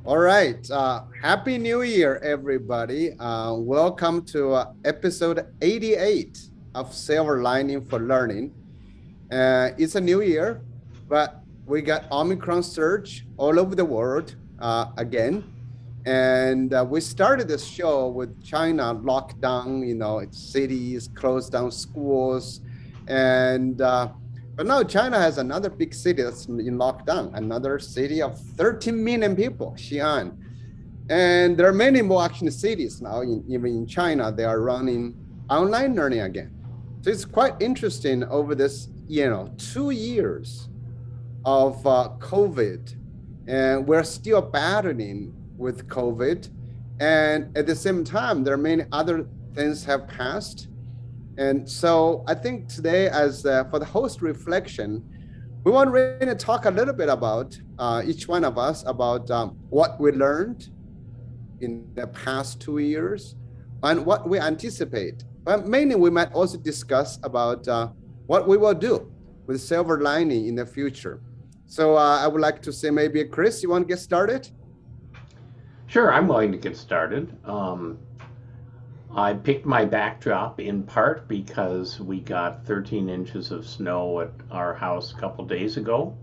All right. Happy New Year, everybody. Welcome to episode 88 of Silver Lining for Learning. It's a new year, but we got Omicron surge all over the world again. And we started this show with China lockdown, its cities, closed down schools. And but now China has another big city that's in lockdown, another city of 13 million people, Xi'an. And there are many more actually cities now, even in China, they are running online learning again. So it's quite interesting over this, 2 years of COVID, and we're still battling with COVID. And at the same time, there are many other things have passed. And so I think today, as for the host reflection, we want to really talk a little bit about each one of us about what we learned in the past 2 years and what we anticipate. But mainly, we might also discuss about what we will do with silver lining in the future. So I would like to say, maybe Chris, you want to get started? Sure, I'm willing to get started. I picked my backdrop in part because we got 13 inches of snow at our house a couple days ago.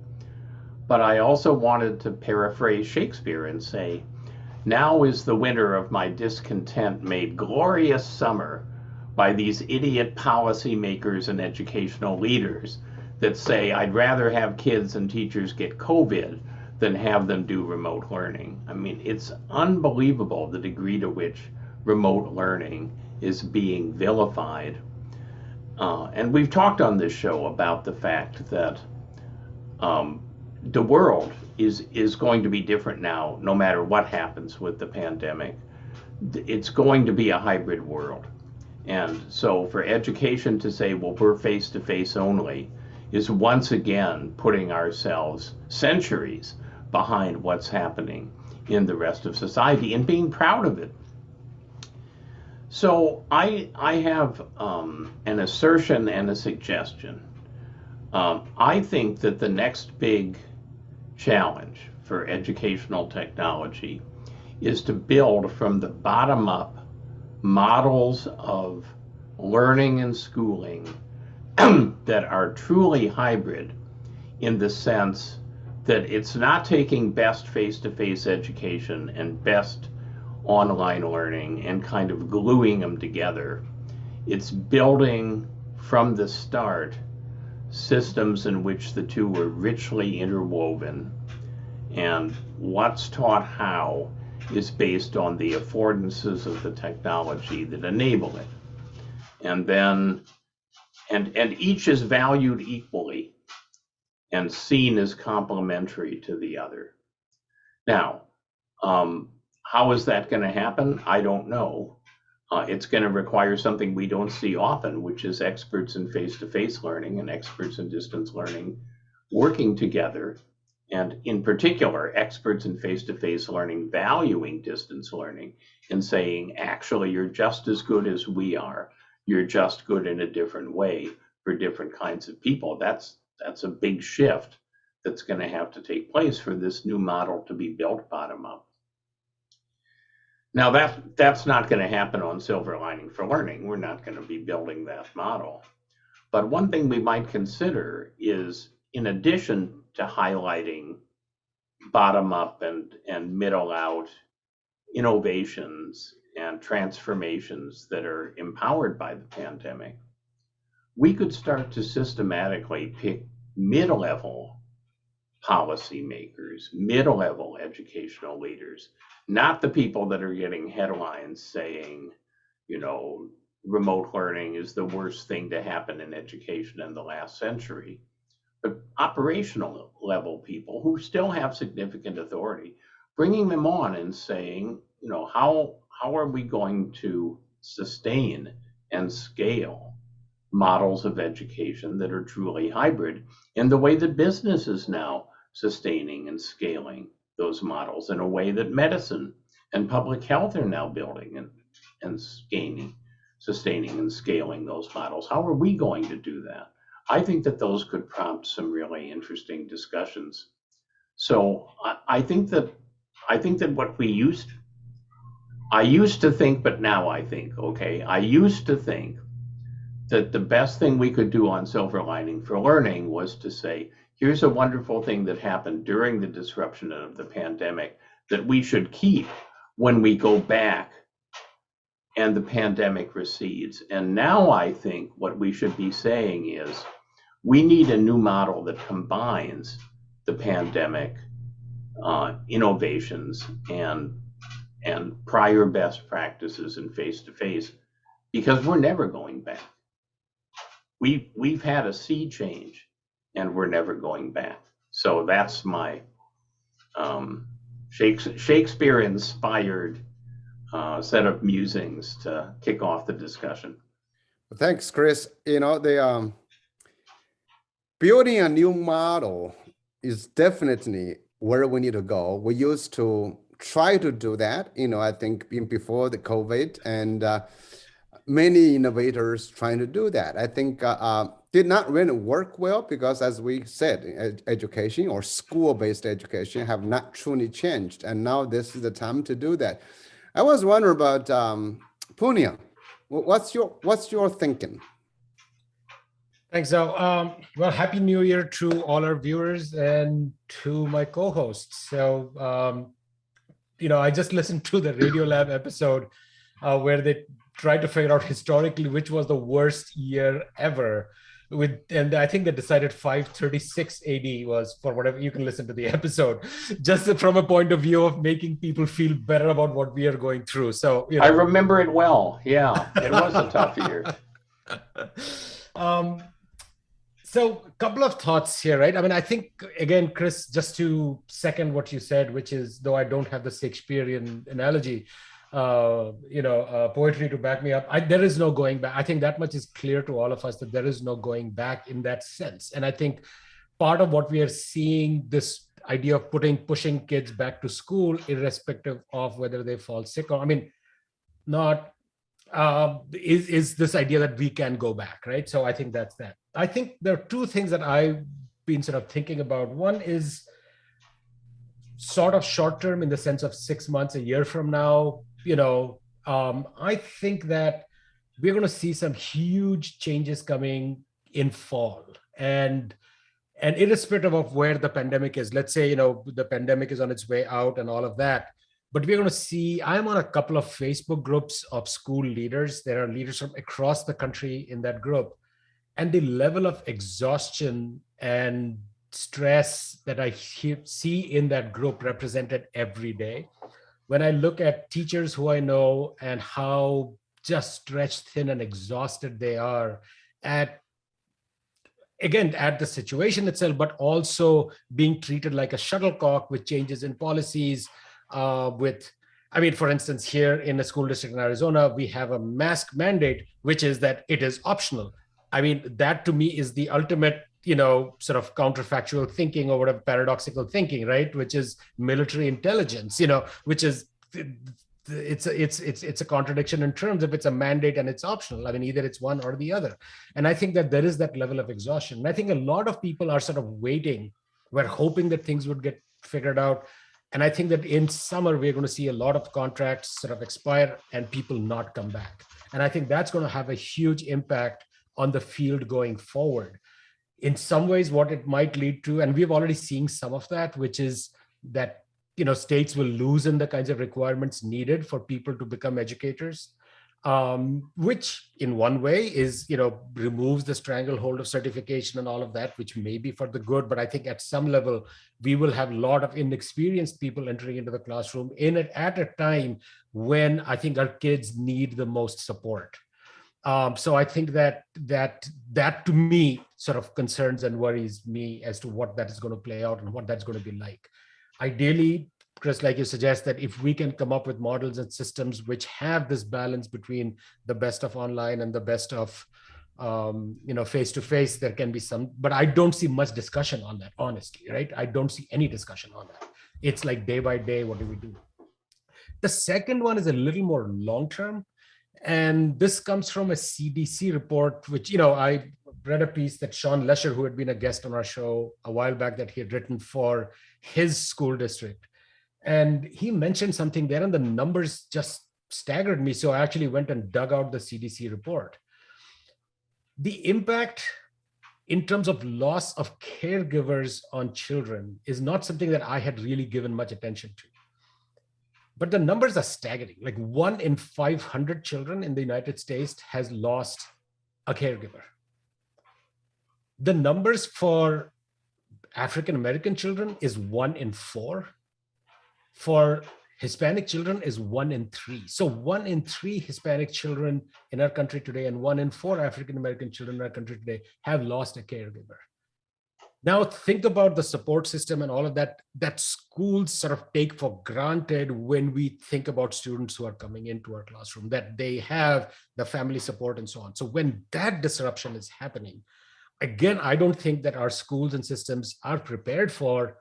But I also wanted to paraphrase Shakespeare and say, now is the winter of my discontent made glorious summer by these idiot policymakers and educational leaders that say I'd rather have kids and teachers get COVID than have them do remote learning. I mean, it's unbelievable the degree to which remote learning is being vilified. And we've talked on this show about the fact that the world is going to be different now, no matter what happens with the pandemic. It's going to be a hybrid world. And so for education to say, well, we're face-to-face only, is once again putting ourselves centuries behind what's happening in the rest of society and being proud of it. So I have an assertion and a suggestion. I think that the next big challenge for educational technology is to build from the bottom up models of learning and schooling that are truly hybrid, in the sense that it's not taking best face-to-face education and best online learning and kind of gluing them together. It's building from the start systems in which the two were richly interwoven, and what's taught how is based on the affordances of the technology that enable it. And then and each is valued equally and seen as complementary to the other. Now, how is that going to happen? I don't know. It's going to require something we don't see often, which is experts in face-to-face learning and experts in distance learning working together, and in particular, experts in face-to-face learning valuing distance learning and saying, actually, you're just as good as we are. You're just good in a different way for different kinds of people. That's a big shift that's going to have to take place for this new model to be built bottom up. Now that's not going to happen on Silver Lining for Learning. We're not going to be building that model. But one thing we might consider is, in addition to highlighting bottom up and middle out innovations and transformations that are empowered by the pandemic, we could start to systematically pick mid-level policymakers, mid-level educational leaders, not the people that are getting headlines saying, remote learning is the worst thing to happen in education in the last century, but operational level people who still have significant authority, bringing them on and saying, how are we going to sustain and scale models of education that are truly hybrid in the way that business is now sustaining and scaling those models, in a way that medicine and public health are now building and sustaining and scaling those models. How are we going to do that? I think that those could prompt some really interesting discussions. So I think that I think that I used to think, but now I think, okay, I used to think that the best thing we could do on silver lining for learning was to say, here's a wonderful thing that happened during the disruption of the pandemic that we should keep when we go back and the pandemic recedes. And now I think what we should be saying is we need a new model that combines the pandemic innovations and prior best practices in face-to-face, because we're never going back. We've had a sea change and we're never going back. So that's my Shakespeare inspired set of musings to kick off the discussion. Thanks, Chris. The building a new model is definitely where we need to go. We used to try to do that, I think before the COVID, and many innovators trying to do that. I think did not really work well because, as we said, education or school-based education have not truly changed. And now this is the time to do that. I was wondering about Punya. What's your thinking? Thanks, Zhao. Well, Happy New Year to all our viewers and to my co-hosts. So, I just listened to the Radiolab episode where they tried to figure out historically which was the worst year ever. And I think they decided 536 AD was, for whatever, you can listen to the episode, just from a point of view of making people feel better about what we are going through. So, I remember it well. Yeah, it was a tough year. So a couple of thoughts here, right? I mean, I think, again, Chris, just to second what you said, which is, though I don't have the Shakespearean analogy, poetry to back me up, there is no going back. I think that much is clear to all of us, that there is no going back in that sense. And I think part of what we are seeing, this idea of pushing kids back to school, irrespective of whether they fall sick or, is this idea that we can go back, right? So I think that's that. I think there are two things that I've been sort of thinking about. One is sort of short term in the sense of 6 months, a year from now. I think that we're going to see some huge changes coming in fall, and irrespective of where the pandemic is, let's say, the pandemic is on its way out and all of that. But we're going to see, I'm on a couple of Facebook groups of school leaders. There are leaders from across the country in that group. And the level of exhaustion and stress that I see in that group represented every day. When I look at teachers who I know and how just stretched thin and exhausted they are at the situation itself, but also being treated like a shuttlecock with changes in policies, for instance, here in a school district in Arizona, we have a mask mandate, which is that it is optional. That to me is the ultimate, sort of counterfactual thinking, or whatever, paradoxical thinking, right? Which is military intelligence, which is, it's a contradiction in terms of it's a mandate and it's optional. Either it's one or the other. And I think that there is that level of exhaustion. And I think a lot of people are sort of waiting. We're hoping that things would get figured out. And I think that in summer, we're going to see a lot of contracts sort of expire and people not come back. And I think that's going to have a huge impact on the field going forward. In some ways, what it might lead to, and we've already seen some of that, which is that, states will loosen the kinds of requirements needed for people to become educators, which in one way is, removes the stranglehold of certification and all of that, which may be for the good. But I think at some level, we will have a lot of inexperienced people entering into the classroom at a time when I think our kids need the most support. So I think that to me sort of concerns and worries me as to what that is going to play out and what that's going to be like. Ideally, Chris, like you suggest, that if we can come up with models and systems which have this balance between the best of online and the best of face-to-face, there can be some, but I don't see much discussion on that, honestly, right? I don't see any discussion on that. It's like day by day, what do we do? The second one is a little more long-term. And this comes from a CDC report, which, I read a piece that Sean Lesher, who had been a guest on our show a while back, that he had written for his school district. And he mentioned something there, and the numbers just staggered me. So I actually went and dug out the CDC report. The impact in terms of loss of caregivers on children is not something that I had really given much attention to. But the numbers are staggering. Like 1 in 500 children in the United States has lost a caregiver. The numbers for African American children is 1 in 4. For Hispanic children is 1 in 3. So 1 in 3 Hispanic children in our country today and 1 in 4 African American children in our country today have lost a caregiver. Now think about the support system and all of that schools sort of take for granted when we think about students who are coming into our classroom, that they have the family support and so on. So when that disruption is happening, again, I don't think that our schools and systems are prepared for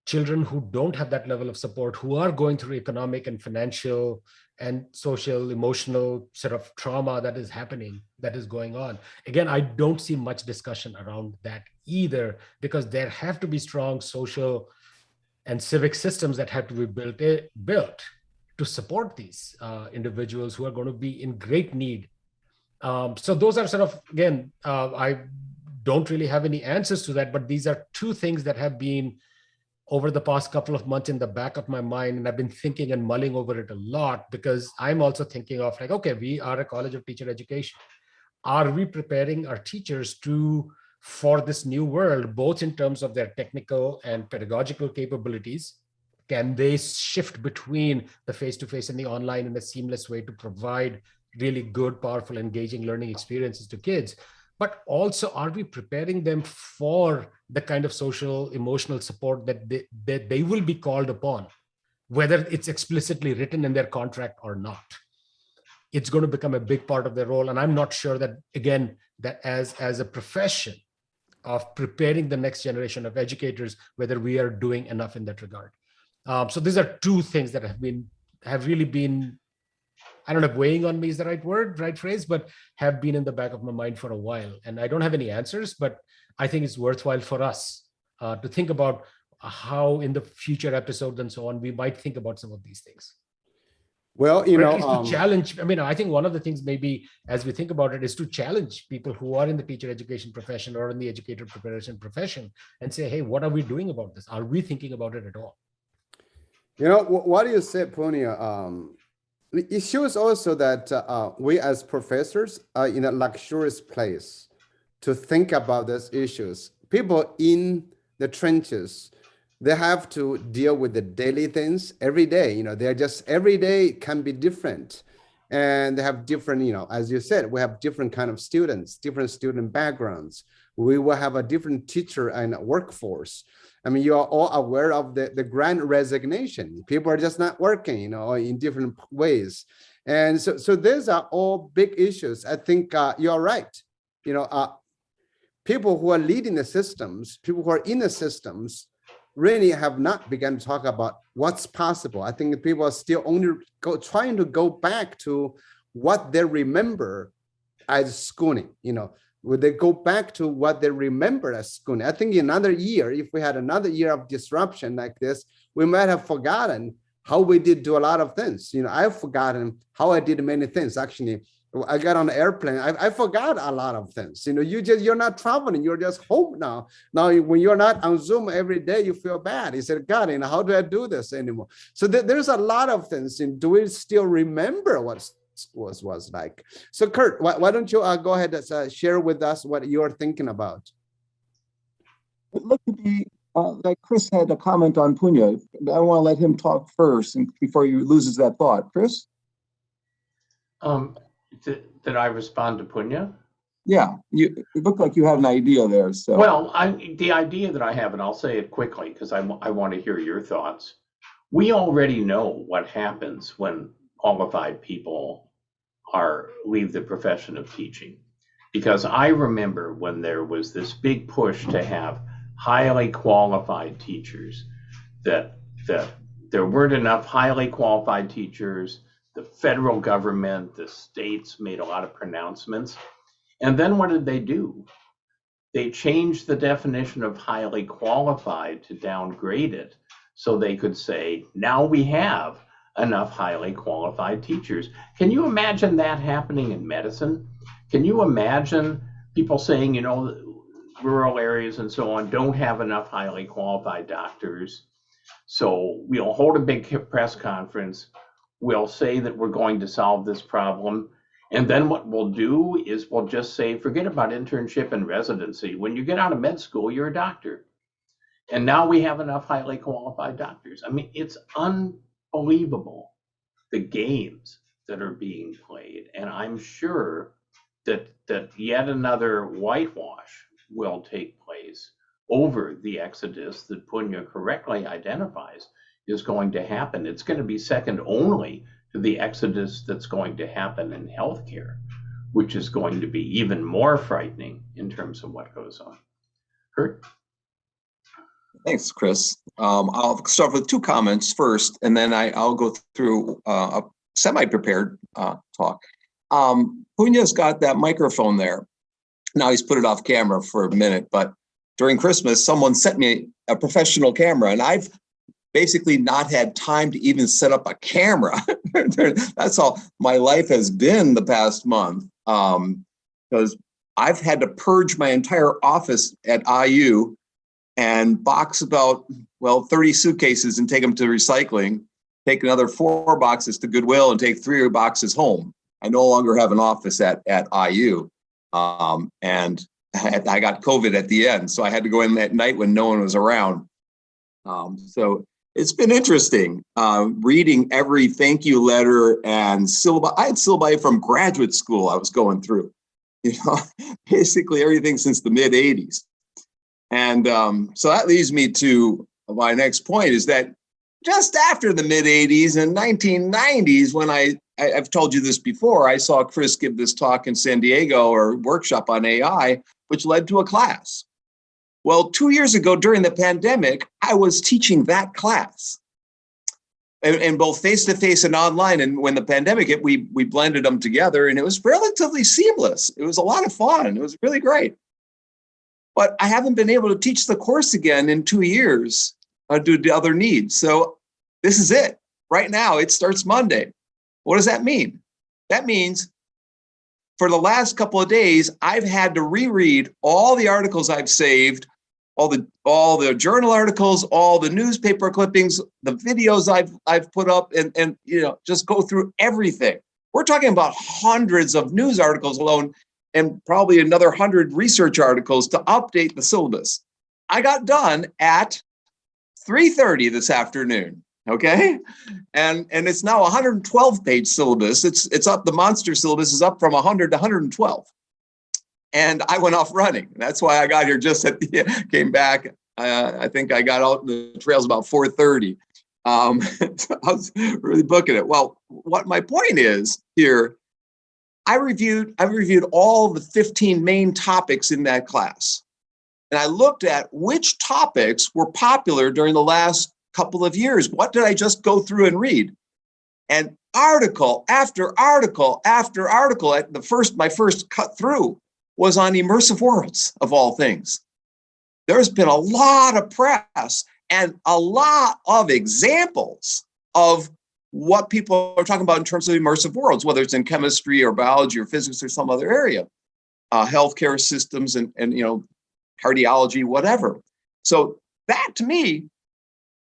children who don't have that level of support, who are going through economic and financial and social, emotional sort of trauma that is happening, that is going on. Again, I don't see much discussion around that either, because there have to be strong social and civic systems that have to be built to support these individuals who are going to be in great need. So those are sort of, again, I don't really have any answers to that, but these are two things that have been over the past couple of months in the back of my mind. And I've been thinking and mulling over it a lot, because I'm also thinking of like, okay, we are a college of teacher education. Are we preparing our teachers for this new world, both in terms of their technical and pedagogical capabilities? Can they shift between the face-to-face and the online in a seamless way to provide really good, powerful, engaging learning experiences to kids? But also, are we preparing them for the kind of social, emotional support that they will be called upon, whether it's explicitly written in their contract or not? It's going to become a big part of their role. And I'm not sure that, again, that as a profession of preparing the next generation of educators, whether we are doing enough in that regard. So these are two things that have really been, I don't know if weighing on me is the right phrase, but have been in the back of my mind for a while. And I don't have any answers, but I think it's worthwhile for us to think about how in the future episodes and so on, we might think about some of these things. Well, or at least to challenge. I mean, I think one of the things maybe as we think about it is to challenge people who are in the teacher education profession or in the educator preparation profession and say, hey, what are we doing about this? Are we thinking about it at all? You know, what you said, Punya, it shows also that we as professors are in a luxurious place to think about these issues. People in the trenches, they have to deal with the daily things every day. You know, they're just every day can be different. And they have different, you know, as you said, we have different kind of students, different student backgrounds. We will have a different teacher and workforce. I mean, you are all aware of the grand resignation. People are just not working, you know, in different ways. And so these are all big issues. I think you're right. You know, people who are leading the systems, people who are in the systems, really have not begun to talk about what's possible. I think people are still only trying to go back to what they remember as schooling. You know, would they go back to what they remember as schooling? I think another year, if we had another year of disruption like this, we might have forgotten how we did do a lot of things. You know, I've forgotten how I did many things. Actually, I got on the airplane. I forgot a lot of things. You know, you're not traveling. You're just home now. Now, when you're not on Zoom every day, you feel bad. You said, God, you know, how do I do this anymore? So there's a lot of things. And do we still remember what was like? So, Kurt, why don't you go ahead and share with us what you're thinking about? It looked to be like Chris had a comment on Punya. I want to let him talk first and before he loses that thought. Chris? Did I respond to Punya? Yeah, it looked like you had an idea there. So well, the idea that I have, and I'll say it quickly because I want to hear your thoughts. We already know what happens when qualified people leave the profession of teaching, because I remember when there was this big push to have highly qualified teachers, that there weren't enough highly qualified teachers. The federal government, the states made a lot of pronouncements. And then what did they do? They changed the definition of highly qualified to downgrade it so they could say, now we have enough highly qualified teachers. Can you imagine that happening in medicine? Can you imagine people saying, rural areas and so on don't have enough highly qualified doctors? So we'll hold a big press conference. We'll say that we're going to solve this problem. And then what we'll do is we'll just say, forget about internship and residency. When you get out of med school, you're a doctor. And now we have enough highly qualified doctors. I mean, it's unbelievable, the games that are being played. And I'm sure that yet another whitewash will take place over the exodus that Punya correctly identifies is going to happen. It's going to be second only to the exodus that's going to happen in healthcare, which is going to be even more frightening in terms of what goes on. Kurt? Thanks, Chris. I'll start with two comments first, and then I'll go through a semi-prepared talk. Punya's got that microphone there. Now he's put it off camera for a minute, but during Christmas, someone sent me a professional camera, and I've basically not had time to even set up a camera. That's all my life has been the past month, because I've had to purge my entire office at IU and box about, 30 suitcases and take them to recycling, take another 4 boxes to Goodwill, and take 3 boxes home. I no longer have an office at IU. And I got COVID at the end, so I had to go in at night when no one was around. So it's been interesting reading every thank you letter and syllabi. I had syllabi from graduate school I was going through, basically everything since the mid 80s. And so that leads me to my next point, is that just after the mid 80s and 1990s, when I've told you this before, I saw Chris give this talk in San Diego, or workshop on AI, which led to a class. Well, 2 years ago during the pandemic, I was teaching that class, and both face-to-face and online. And when the pandemic hit, we blended them together, and it was relatively seamless. It was a lot of fun. It was really great. But I haven't been able to teach the course again in 2 years due to other needs. So this is it. Right now, it starts Monday. What does that mean? That means for the last couple of days, I've had to reread all the articles I've saved, all the journal articles, all the newspaper clippings, the videos I've put up, and just go through everything. We're talking about hundreds of news articles alone, and probably another 100 research articles to update the syllabus. I got done at 3:30 this afternoon. Okay, and it's now a 112-page syllabus. It's up. The monster syllabus is up from 100 to 112, and I went off running. That's why I got here came back. I think I got out the trails about 4:30. So I was really booking it. Well, what my point is here, I reviewed all the 15 main topics in that class, and I looked at which topics were popular during the last couple of years. What did I just go through and read? And article after article after article, my first cut through was on immersive worlds, of all things. There's been a lot of press and a lot of examples of what people are talking about in terms of immersive worlds, whether it's in chemistry or biology or physics or some other area, healthcare systems and cardiology, whatever. So that, to me,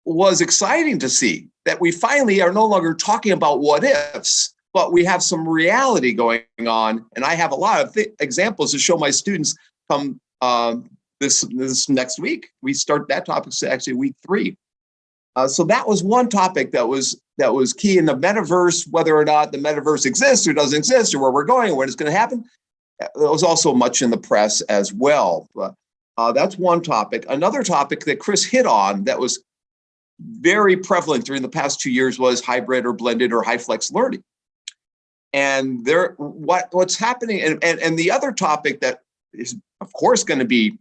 was exciting to see, that we finally are no longer talking about what ifs, but we have some reality going on. And I have a lot of examples to show my students come this next week. We start that topic actually week 3. So that was one topic that was key in the metaverse, whether or not the metaverse exists or doesn't exist, or where we're going, when it's going to happen. There was also much in the press as well. But that's one topic. Another topic that Chris hit on that was very prevalent during the past 2 years was hybrid or blended or high flex learning. And what's happening, and the other topic that is, of course, going to be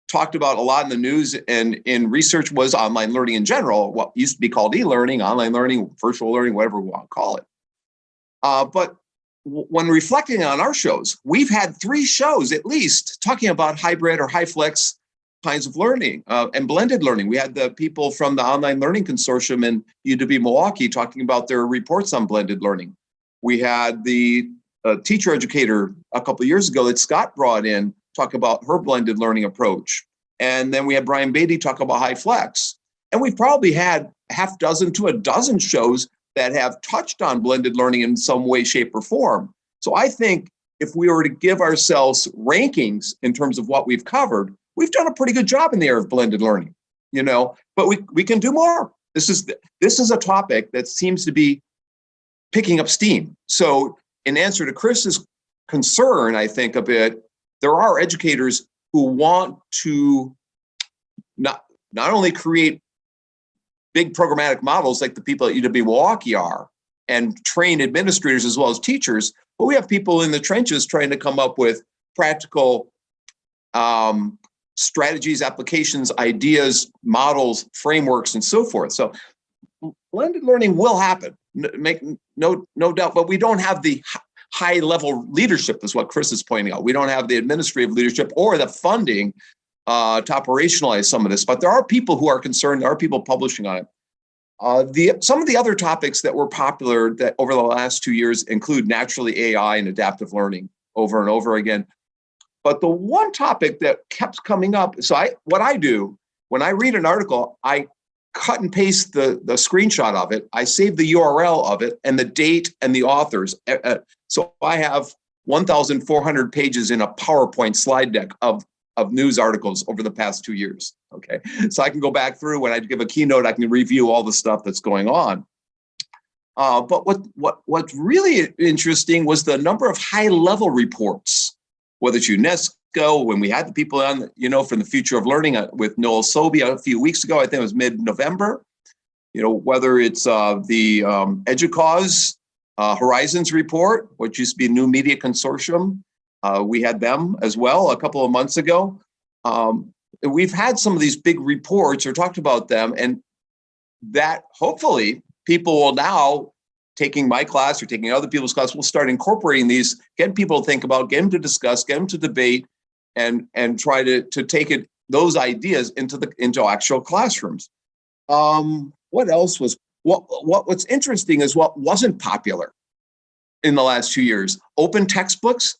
talked about a lot in the news and in research was online learning in general, what used to be called e-learning, online learning, virtual learning, whatever we want to call it. But when reflecting on our shows, we've had 3 shows at least talking about hybrid or high flex kinds of learning and blended learning. We had the people from the Online Learning Consortium in UW Milwaukee talking about their reports on blended learning. We had the teacher educator a couple of years ago that Scott brought in talk about her blended learning approach. And then we had Brian Beatty talk about high flex. And we've probably had half dozen to a dozen shows that have touched on blended learning in some way, shape, or form. So I think if we were to give ourselves rankings in terms of what we've covered, we've done a pretty good job in the area of blended learning, but we can do more. This is a topic that seems to be picking up steam. So in answer to Chris's concern, I think a bit, there are educators who want to not only create big programmatic models like the people at UW Milwaukee are, and train administrators as well as teachers, but we have people in the trenches trying to come up with practical strategies, applications, ideas, models, frameworks, and so forth. So blended learning will happen, make no doubt, but we don't have the high level leadership, is what Chris is pointing out. We don't have the administrative leadership or the funding to operationalize some of this, but there are people who are concerned, there are people publishing on it. Some of the other topics that were popular that over the last 2 years include naturally AI and adaptive learning over and over again. But the one topic that kept coming up, what I do when I read an article, I cut and paste the screenshot of it, I save the URL of it and the date and the authors. So I have 1,400 pages in a PowerPoint slide deck of news articles over the past 2 years. Okay, so I can go back through when I give a keynote, I can review all the stuff that's going on. But what's really interesting was the number of high-level reports, whether it's UNESCO, when we had the people on, from the Future of Learning with Noel Sobey a few weeks ago, I think it was mid-November, whether it's the EDUCAUSE Horizons report, which used to be a New Media Consortium. We had them as well a couple of months ago. We've had some of these big reports or talked about them, and that hopefully people will now, taking my class or taking other people's class, will start incorporating these, get people to think about, get them to discuss, get them to debate, and try to take those ideas into actual classrooms. What else was what's interesting is what wasn't popular in the last 2 years. Open textbooks,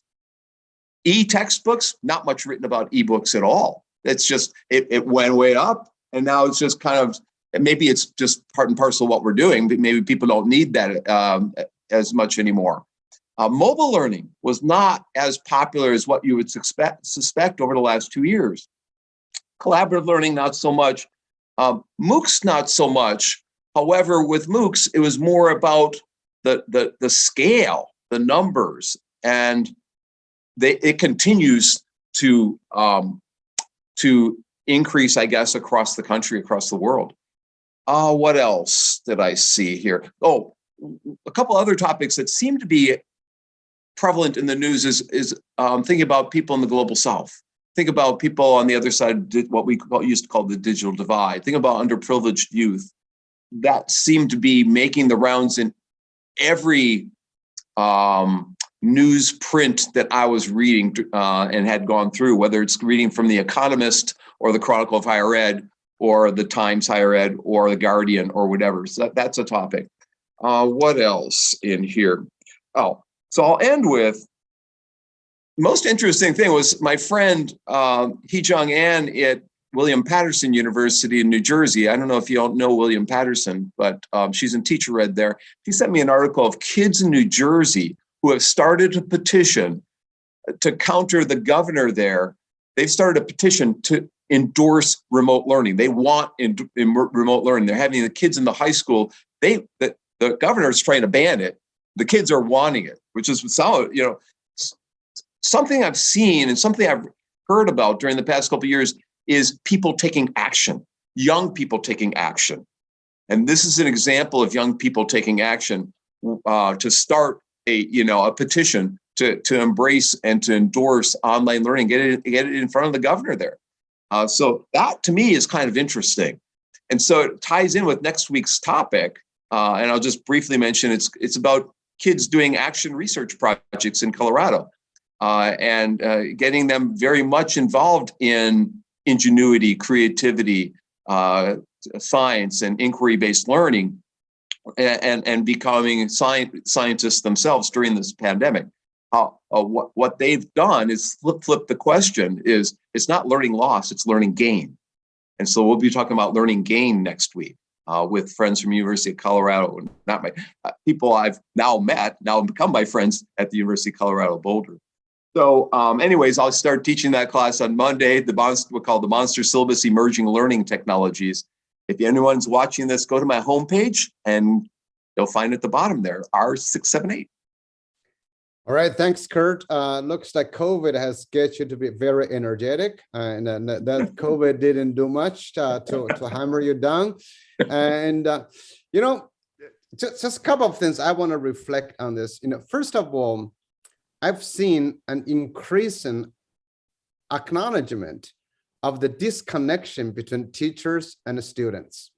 e-textbooks, not much written about ebooks at all. It's just it went way up, and now it's just kind of, maybe it's just part and parcel of what we're doing, but maybe people don't need that as much anymore. Mobile learning was not as popular as what you would suspect over the last 2 years. Collaborative learning, not so much. MOOCs, not so much. However, with MOOCs, it was more about the scale, the numbers, and it continues to increase, I guess, across the country, across the world. What else did I see here? Oh, a couple other topics that seem to be prevalent in the news is thinking about people in the global south. Think about people on the other side, what we used to call the digital divide. Think about underprivileged youth. That seemed to be making the rounds in every news print that I was reading and had gone through, whether it's reading from The Economist or the Chronicle of Higher Ed or the Times Higher Ed or the Guardian or whatever. So that's a topic. What else in here? Oh, so I'll end with, most interesting thing was my friend Hee-Jung Ahn at William Patterson University in New Jersey. I don't know if you all know William Patterson, but she's in teacher ed there. She sent me an article of kids in New Jersey who have started a petition to counter the governor there. They've started a petition to endorse remote learning. They want remote learning. They're having the kids in the high school. The governor is trying to ban it. The kids are wanting it, which is something I've seen and something I've heard about during the past couple of years is people taking action, young people taking action. And this is an example of young people taking action to start a petition to embrace and to endorse online learning, get it in front of the governor there. So that to me is kind of interesting. And so it ties in with next week's topic. And I'll just briefly mention it's about kids doing action research projects in Colorado and getting them very much involved in ingenuity, creativity, science, and inquiry-based learning, and becoming scientists themselves during this pandemic. What they've done is flip the question. It's not learning loss, it's learning gain. And so we'll be talking about learning gain next week with friends from University of Colorado, and not my people I've now met, now become my friends at the University of Colorado Boulder. So anyways, I'll start teaching that class on Monday, we call the Monster Syllabus Emerging Learning Technologies. If anyone's watching this, go to my homepage and you'll find at the bottom there, R678. All right, thanks, Kurt. Looks like COVID has get you to be very energetic, and that COVID didn't do much to hammer you down. And you know, just a couple of things I want to reflect on this. You know, first of all, I've seen an increasing acknowledgement of the disconnection between teachers and students,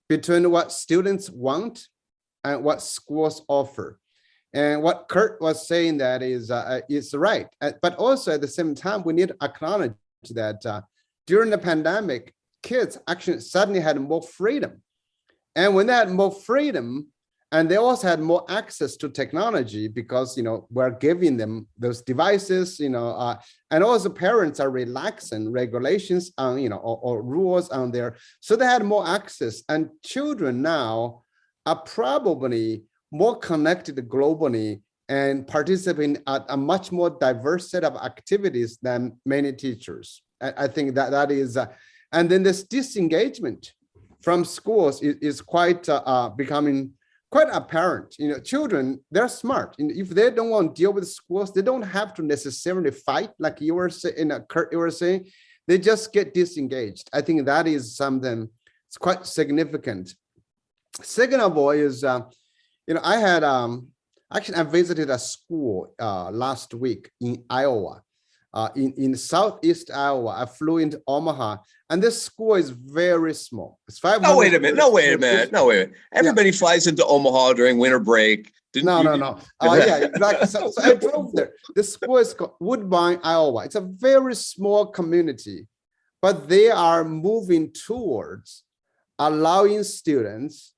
between what students want and what schools offer. And what Kurt was saying that is right. But also at the same time, we need to acknowledge that during the pandemic, kids actually suddenly had more freedom. And when they had more freedom, and they also had more access to technology because, you know, we're giving them those devices, you know, and also parents are relaxing regulations on, you know, or rules on there. So they had more access, and children now are probably more connected globally and participating at a much more diverse set of activities than many teachers. I think that is, and then this disengagement from schools is quite becoming quite apparent. You know, children, they're smart. If they don't want to deal with schools, they don't have to necessarily fight like you were saying, Kurt, you were saying. They just get disengaged. I think that is something it's quite significant. Second of all is, you know, I had actually I visited a school last week in Iowa, in Southeast Iowa. I flew into Omaha, and this school is very small. It's 500. No, wait a minute. Everybody flies into Omaha during winter break. No. Oh, yeah, exactly. So I drove there. The school is called Woodbine, Iowa. It's a very small community, but they are moving towards allowing students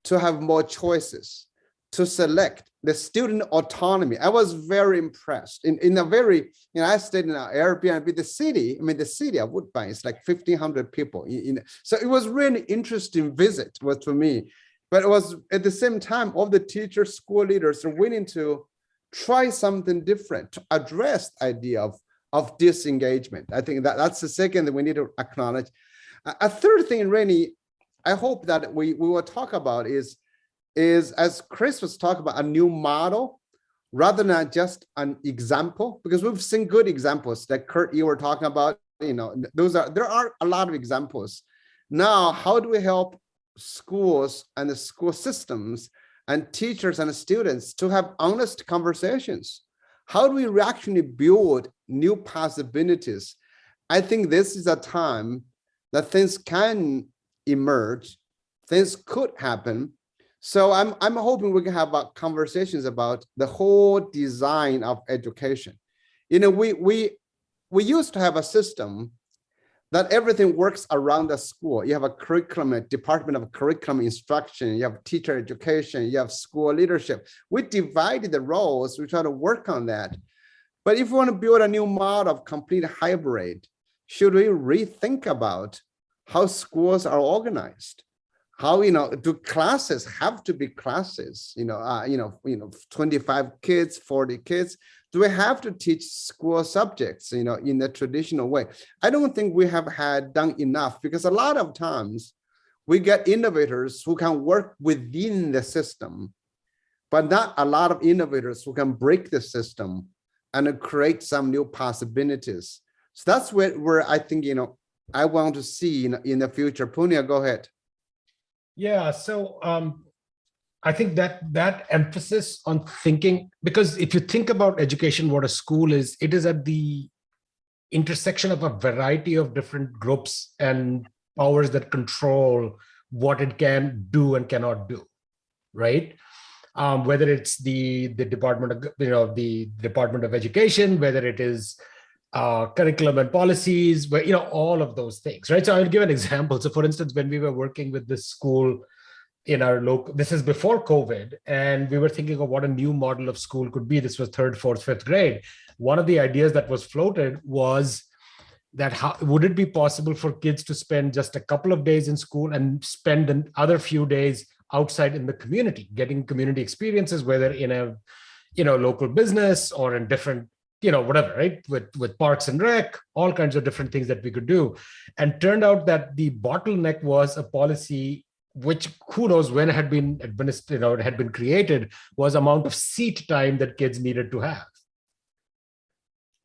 to have more choices, to select the student autonomy. I was very impressed. In a very, you know, I stayed in an Airbnb. The city of Woodbine is like 1,500 people. So it was really interesting visit was for me. But it was at the same time, all the teachers, school leaders are willing to try something different to address the idea of disengagement. I think that's the second that we need to acknowledge. A third thing, really, I hope that we will talk about is as Chris was talking about, a new model rather than just an example, because we've seen good examples that Kurt, you were talking about, you know, there are a lot of examples. Now, how do we help schools and the school systems and teachers and students to have honest conversations? How do we actually build new possibilities? I think this is a time that things can emerge, things could happen. So I'm hoping we can have conversations about the whole design of education. You know, we used to have a system that everything works around the school. You have a curriculum, a department of curriculum instruction, you have teacher education, you have school leadership. We divided the roles, we try to work on that. But if we want to build a new model of complete hybrid, should we rethink about how schools are organized? How, you know, do classes have to be classes? 25 kids, 40 kids. Do we have to teach school subjects, you know, in the traditional way? I don't think we have done enough, because a lot of times we get innovators who can work within the system, but not a lot of innovators who can break the system and create some new possibilities. So that's where I think, you know, I want to see in the future. Punya, go ahead. Yeah, so I think that emphasis on thinking, because if you think about education, what a school is, it is at the intersection of a variety of different groups and powers that control what it can do and cannot do, right? Whether it's the Department of, the Department of Education, whether it is curriculum and policies, where, all of those things, right? So I'll give an example. So for instance, when we were working with this school in our local, this is before COVID, and we were thinking of what a new model of school could be. This was third, fourth, fifth grade. One of the ideas that was floated was that would it be possible for kids to spend just a couple of days in school and spend another few days outside in the community, getting community experiences, whether in a local business or in different whatever, right, with parks and rec, all kinds of different things that we could do. And turned out that the bottleneck was a policy which, who knows when it had been administered, it had been created, was amount of seat time that kids needed to have.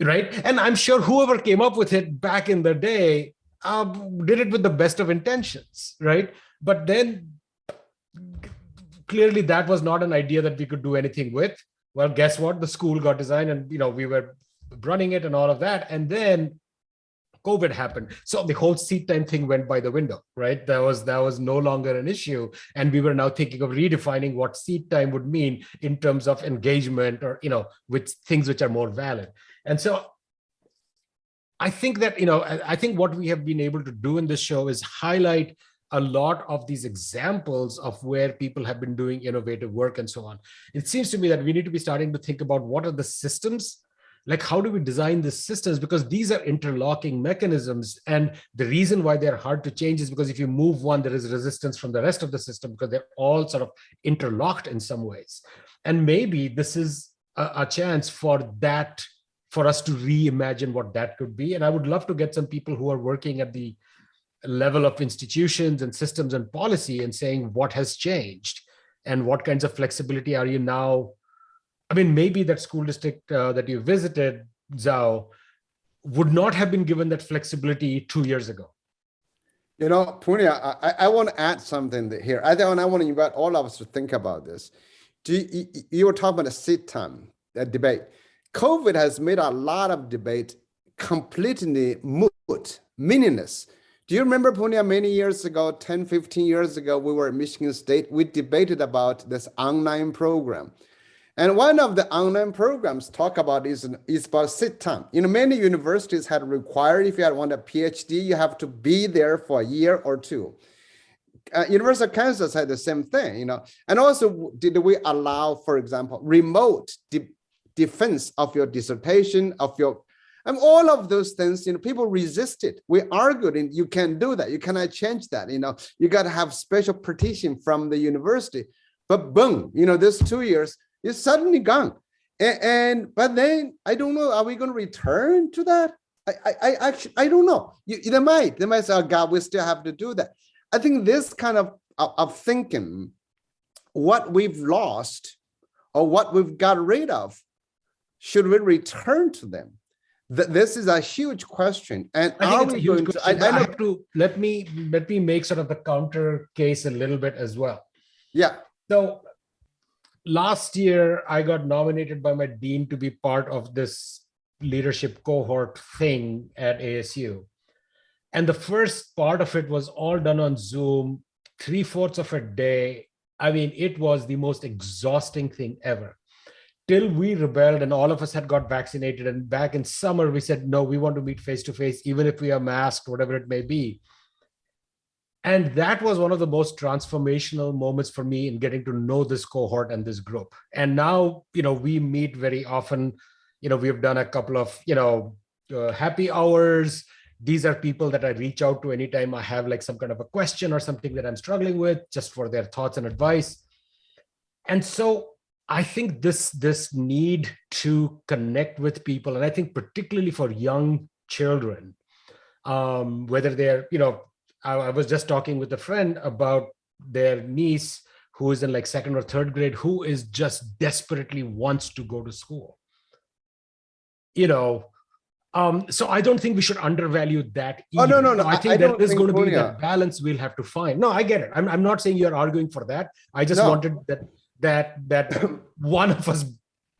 Right. And I'm sure whoever came up with it back in the day did it with the best of intentions. Right. But then clearly that was not an idea that we could do anything with. Well, guess what? The school got designed and, we were running it and all of that. And then COVID happened. So the whole seat time thing went by the window, right? That was no longer an issue. And we were now thinking of redefining what seat time would mean in terms of engagement or, with things which are more valid. And so I think that, I think what we have been able to do in this show is highlight a lot of these examples of where people have been doing innovative work and so on. It seems to me that we need to be starting to think about what are the systems, like how do we design the systems, because these are interlocking mechanisms. And the reason why they're hard to change is because if you move one, there is resistance from the rest of the system because they're all sort of interlocked in some ways. And maybe this is a chance for us to reimagine what that could be. And I would love to get some people who are working at the level of institutions and systems and policy and saying what has changed and what kinds of flexibility are you now. I mean, maybe that school district that you visited, Zhao, would not have been given that flexibility 2 years ago. Punya, I want to add something here. I want to invite all of us to think about this. You were talking about the seat time, that debate. COVID has made a lot of debate completely moot, meaningless. Do you remember, Punya, many years ago, 10, 15 years ago, we were at Michigan State, we debated about this online program. And one of the online programs talk about is about sit time. Many universities had required, if you want a PhD, you have to be there for a year or two. University of Kansas had the same thing, And also, did we allow, for example, remote defense of your dissertation, of your, and all of those things, people resisted. We argued, and you can't do that. You cannot change that. You got to have special petition from the university. But boom, this 2 years, it's suddenly gone. But then I don't know. Are we going to return to that? I actually don't know. They might say, oh God, we still have to do that. I think this kind of thinking, what we've lost or what we've got rid of, should we return to them? This is a huge question. And I think it's a huge question. I have to let me make sort of the counter case a little bit as well. Yeah. So last year, I got nominated by my dean to be part of this leadership cohort thing at ASU. And the first part of it was all done on Zoom, 3/4 of a day. I mean, it was the most exhausting thing ever. Till we rebelled and all of us had got vaccinated. And back in summer, we said, no, we want to meet face to face, even if we are masked, whatever it may be. And that was one of the most transformational moments for me in getting to know this cohort and this group. And now, we meet very often. We've done a couple of, happy hours. These are people that I reach out to anytime I have like some kind of a question or something that I'm struggling with, just for their thoughts and advice. And so I think this need to connect with people, and I think particularly for young children, whether they're, I was just talking with a friend about their niece who is in like 2nd or 3rd grade, who is just desperately wants to go to school. So I don't think we should undervalue that either. Oh, no. I think there is going to be that balance we'll have to find. No, I get it. I'm not saying you're arguing for that. I just wanted that one of us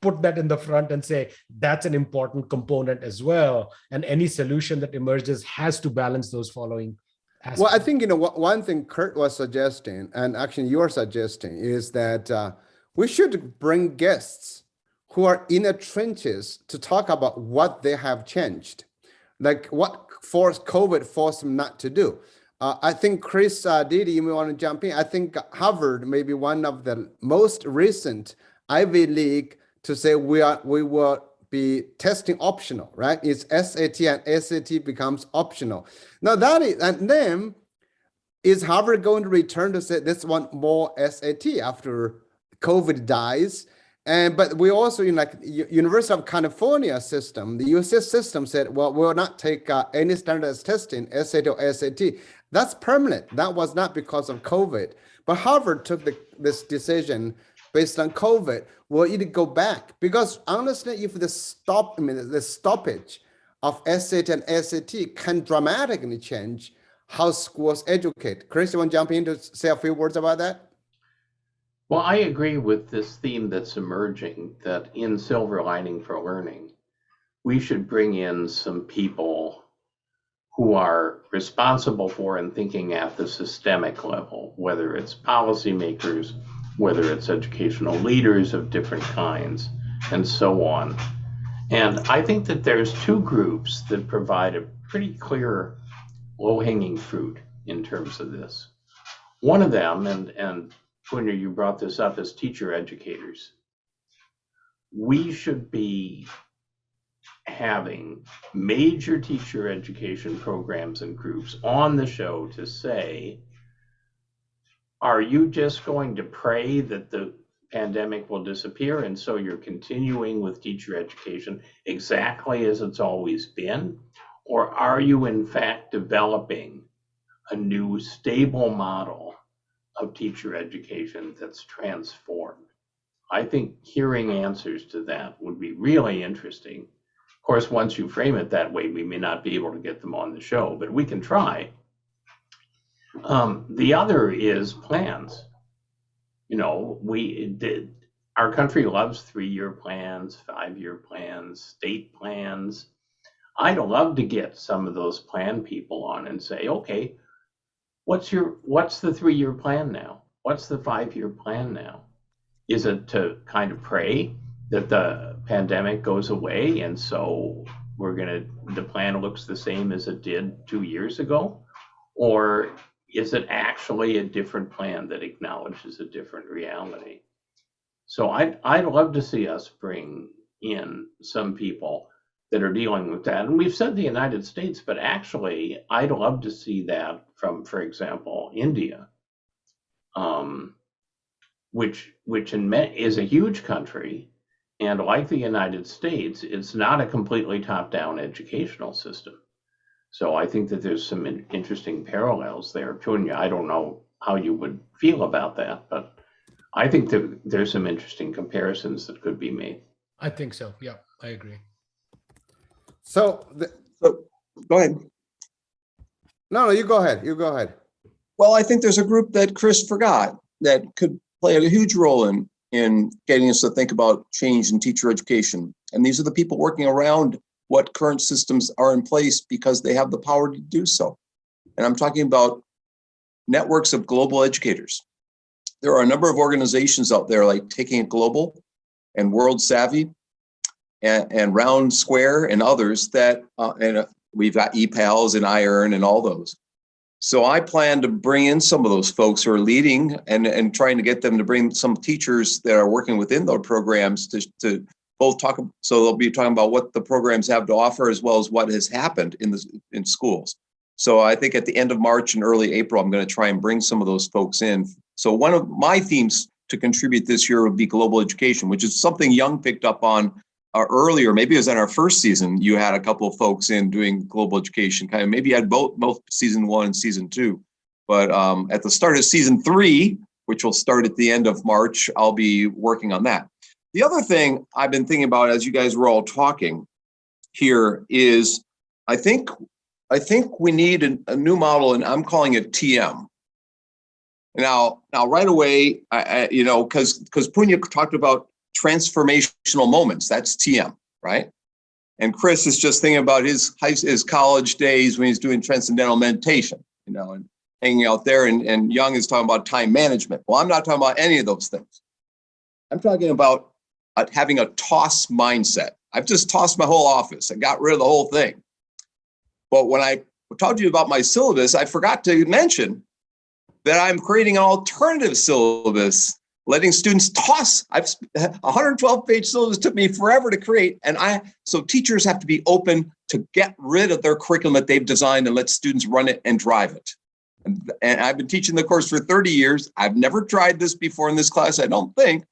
put that in the front and say that's an important component as well. And any solution that emerges has to balance those following aspects. Well, I think, one thing Kurt was suggesting, and actually you're suggesting, is that we should bring guests who are in the trenches to talk about what they have changed, like what COVID forced them not to do. I think Chris, Didi, you may want to jump in. I think Harvard may be one of the most recent Ivy League to say we will be testing optional, right? It's SAT and SAT becomes optional. Now that is, and then is Harvard going to return to say this one more SAT after COVID dies? And but we also in like University of California system, the UC system said, well, we'll not take any standardized testing, SAT or SAT. That's permanent. That was not because of COVID. But Harvard took this decision based on COVID. Will it go back? Because honestly, if the stoppage of SAT and SAT can dramatically change how schools educate. Chris, you want to jump in to say a few words about that? Well, I agree with this theme that's emerging, that in Silver Lining for Learning, we should bring in some people who are responsible for and thinking at the systemic level, whether it's policymakers, whether it's educational leaders of different kinds, and so on. And I think that there's two groups that provide a pretty clear low-hanging fruit in terms of this. One of them, and Punya, you brought this up, as teacher educators. We should be having major teacher education programs and groups on the show to say, are you just going to pray that the pandemic will disappear and so you're continuing with teacher education exactly as it's always been? Or are you in fact developing a new stable model of teacher education that's transformed? I think hearing answers to that would be really interesting. Of course, once you frame it that way, we may not be able to get them on the show, but we can try. The other is plans. You know, our country loves 3-year plans, 5-year plans, state plans. I'd love to get some of those plan people on and say, okay, what's the 3-year plan now? What's the 5-year plan now? Is it to kind of pray that the pandemic goes away and so the plan looks the same as it did 2 years ago? Or is it actually a different plan that acknowledges a different reality? So I'd love to see us bring in some people that are dealing with that. And we've said the United States, but actually I'd love to see that from, for example, India, which is a huge country. And like the United States, it's not a completely top-down educational system. So I think that there's some interesting parallels there. Punya, I don't know how you would feel about that, but I think that there's some interesting comparisons that could be made. I think so. Yeah, I agree. So go ahead. No, you go ahead. You go ahead. Well, I think there's a group that Chris forgot that could play a huge role in getting us to think about change in teacher education. And these are the people working around what current systems are in place because they have the power to do so. And I'm talking about networks of global educators. There are a number of organizations out there like Taking It Global and World Savvy and Round Square and others that, and we've got ePals and iEarn and all those. So I plan to bring in some of those folks who are leading and trying to get them to bring some teachers that are working within those programs to both talk. So they'll be talking about what the programs have to offer as well as what has happened in schools. So I think at the end of March and early April, I'm going to try and bring some of those folks in. So one of my themes to contribute this year would be global education, which is something Young picked up on earlier. Maybe it was in our first season. You had a couple of folks in doing global education, kind of maybe you had both season 1 and season 2. But at the start of season 3, which will start at the end of March, I'll be working on that. The other thing I've been thinking about as you guys were all talking here is I think we need a new model, and I'm calling it TM. Now right away, because Punya talked about transformational moments, that's TM, right? And Chris is just thinking about his college days when he's doing transcendental meditation, and hanging out there, and Young is talking about time management. Well, I'm not talking about any of those things. I'm talking about having a toss mindset. I've just tossed my whole office. I got rid of the whole thing. But when I talked to you about my syllabus, I forgot to mention that I'm creating an alternative syllabus, letting students toss. 112-page syllabus took me forever to create. So teachers have to be open to get rid of their curriculum that they've designed and let students run it and drive it. And I've been teaching the course for 30 years. I've never tried this before in this class, I don't think,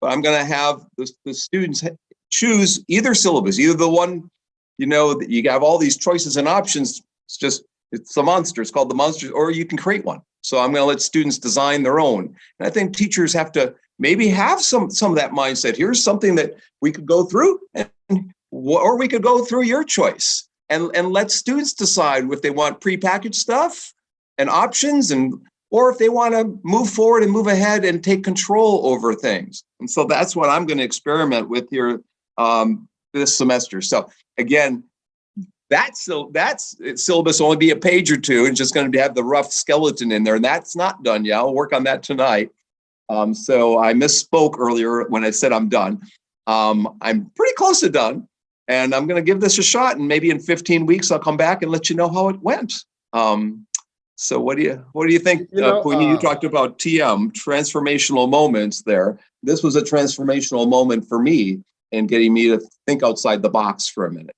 but I'm going to have the students choose either syllabus, either the one, that you have all these choices and options. It's the monster. It's called the monster, or you can create one. So I'm going to let students design their own. And I think teachers have to maybe have some of that mindset. Here's something that we could go through, or we could go through your choice, and let students decide if they want prepackaged stuff and options, or if they want to move forward and move ahead and take control over things. And so that's what I'm going to experiment with here this semester. So again, that's syllabus only be a page or two, and just going to have the rough skeleton in there, and that's not done yet. I'll work on that tonight. So I misspoke earlier when I said I'm done. I'm pretty close to done, and I'm going to give this a shot, and maybe in 15 weeks I'll come back and let you know how it went. So what do you think, Punya? You talked about TM, transformational moments there. This was a transformational moment for me in getting me to think outside the box for a minute.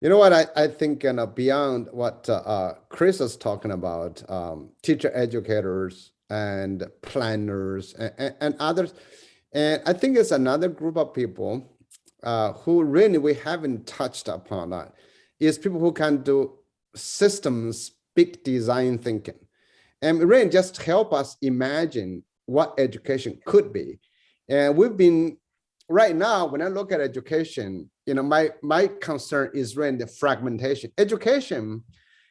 You know what, I think beyond what Chris is talking about, teacher educators and planners and others, and I think it's another group of people who really we haven't touched upon that, is people who can do systems, big design thinking, and really just help us imagine what education could be. And we've been, right now, when I look at education, my concern is really the fragmentation. Education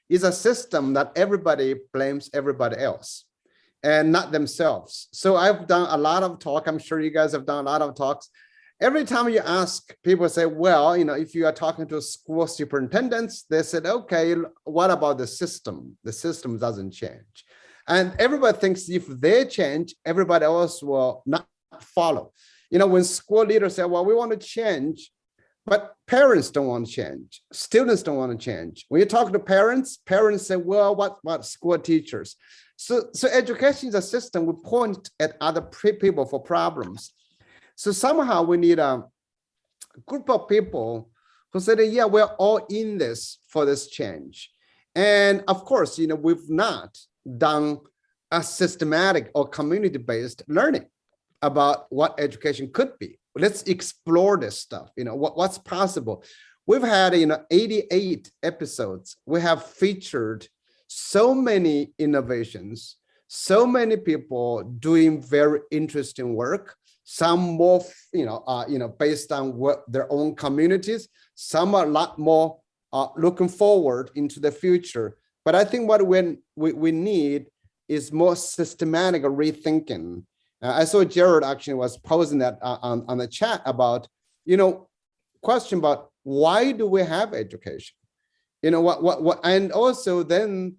is a system that everybody blames everybody else and not themselves. So I've done a lot of talk. I'm sure you guys have done a lot of talks. Every time you ask, people say, well, if you are talking to school superintendents, they said, okay, what about the system? The system doesn't change. And everybody thinks if they change, everybody else will not follow. When school leaders say, well, we want to change, but parents don't want to change. Students don't want to change. When you talk to parents say, well, what school teachers? So education is a system. We point at other people for problems. So somehow we need a group of people who say, yeah, we're all in this for this change. And of course, we've not done a systematic or community-based learning about what education could be. Let's explore this stuff, what's possible. We've had 88 episodes. We have featured so many innovations, so many people doing very interesting work, some more based on what their own communities, some are a lot more looking forward into the future. But I think what we need is more systematic rethinking. I saw Jared actually was posing that on the chat about, question about why do we have education? What, and also then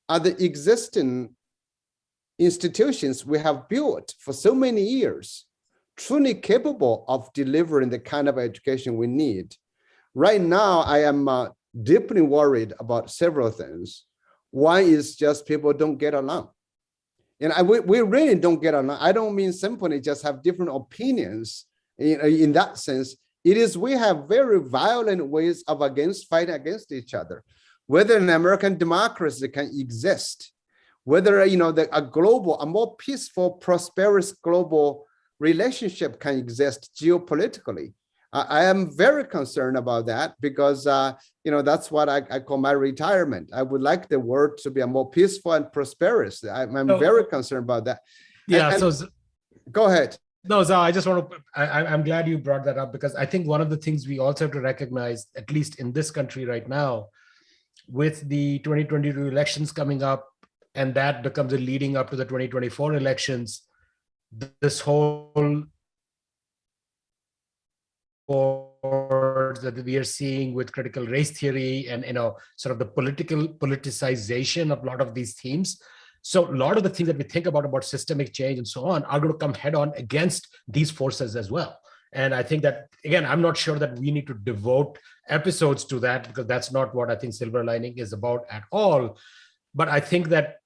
are the existing institutions we have built for so many years truly capable of delivering the kind of education we need? Right now, I am deeply worried about several things. One is just people don't get along. We really don't get along. I don't mean simply just have different opinions in that sense. It is we have very violent ways of fighting against each other. Whether an American democracy can exist, whether a more peaceful, prosperous global relationship can exist geopolitically. I am very concerned about that because that's what I call my retirement. I would like the world to be a more peaceful and prosperous. I'm very concerned about that. Yeah. Go ahead. No, so I just want to. I'm glad you brought that up, because I think one of the things we also have to recognize, at least in this country right now, with the 2022 elections coming up, and that becomes a leading up to the 2024 elections, this whole that we are seeing with critical race theory and sort of the politicization of a lot of these themes. So a lot of the things that we think about systemic change and so on are going to come head on against these forces as well. And I think that, again, I'm not sure that we need to devote episodes to that, because that's not what I think Silver Lining is about at all. But I think that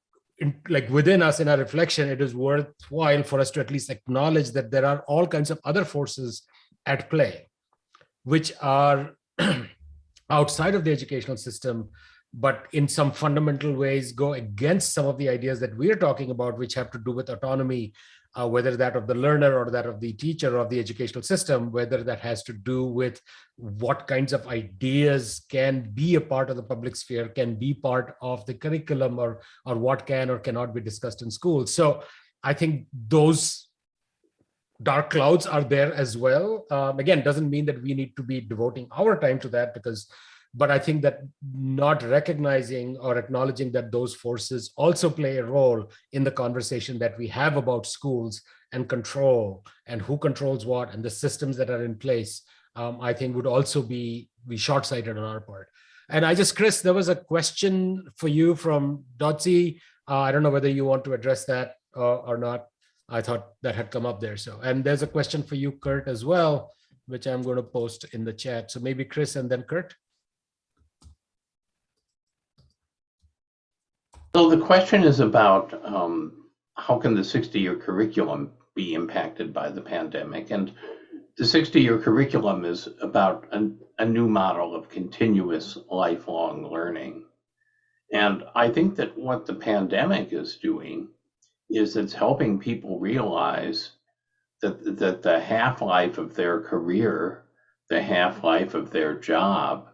like within us, in our reflection, it is worthwhile for us to at least acknowledge that there are all kinds of other forces at play, which are outside of the educational system, but in some fundamental ways go against some of the ideas that we're talking about, which have to do with autonomy, whether that of the learner or that of the teacher or of the educational system, whether that has to do with what kinds of ideas can be a part of the public sphere, can be part of the curriculum, or what can or cannot be discussed in schools. So I think those dark clouds are there as well. Again, doesn't mean that we need to be devoting our time to that, but I think that not recognizing or acknowledging that those forces also play a role in the conversation that we have about schools and control and who controls what and the systems that are in place, I think would also be short-sighted on our part. And Chris, there was a question for you from Dotsie. I don't know whether you want to address that or not. I thought that had come up there. So, and there's a question for you, Kurt, as well, which I'm going to post in the chat. So maybe Chris and then Kurt. So the question is about how can the 60-year curriculum be impacted by the pandemic? And the 60-year curriculum is about a new model of continuous lifelong learning. And I think that what the pandemic is doing is it's helping people realize that the half-life of their career, the half-life of their job,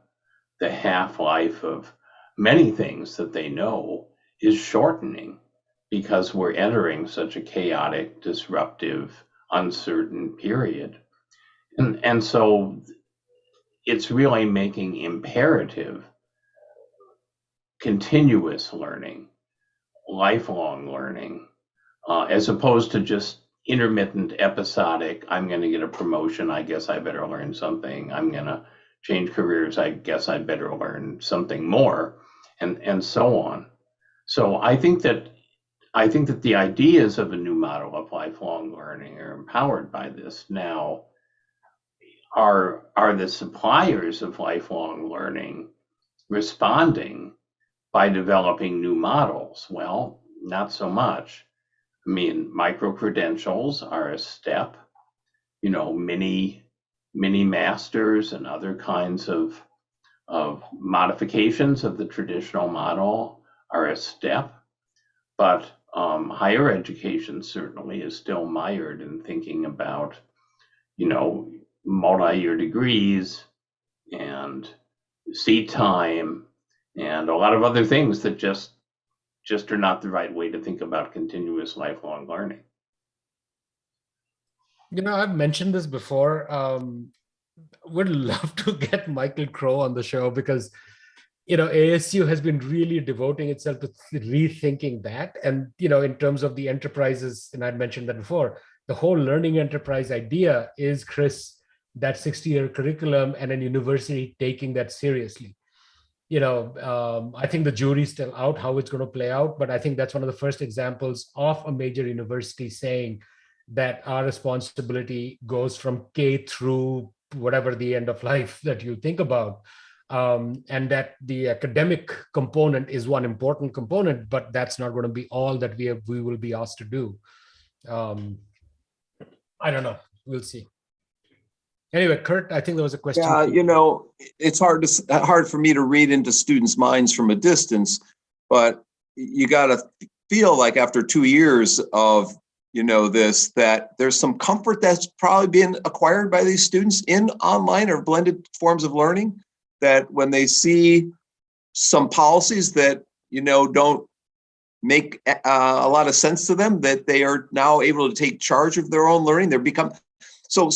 the half-life of many things that they know is shortening, because we're entering such a chaotic, disruptive, uncertain period. And so it's really making imperative continuous learning, lifelong learning, as opposed to just intermittent, episodic, I'm going to get a promotion, I guess I better learn something. I'm going to change careers, I guess I better learn something more, and so on. So I think that the ideas of a new model of lifelong learning are empowered by this. Now, are the suppliers of lifelong learning responding by developing new models? Well, not so much. I mean, micro-credentials are a step, mini masters and other kinds of modifications of the traditional model are a step, but higher education certainly is still mired in thinking about, multi-year degrees and seat time and a lot of other things that just are not the right way to think about continuous lifelong learning. I've mentioned this before. Would love to get Michael Crow on the show, because ASU has been really devoting itself to rethinking that. And, in terms of the enterprises, and I'd mentioned that before, the whole learning enterprise idea is, Chris, that 60-year curriculum and a university taking that seriously. I think the jury's still out how it's going to play out, but I think that's one of the first examples of a major university saying that our responsibility goes from K through whatever the end of life that you think about. And that the academic component is one important component, but that's not going to be all that we will be asked to do. I don't know. We'll see. Anyway, Kurt, I think there was a question. Yeah, it's hard for me to read into students' minds from a distance, but you got to feel like after 2 years of this, that there's some comfort that's probably being acquired by these students in online or blended forms of learning, that when they see some policies that don't make a lot of sense to them, that they are now able to take charge of their own learning. So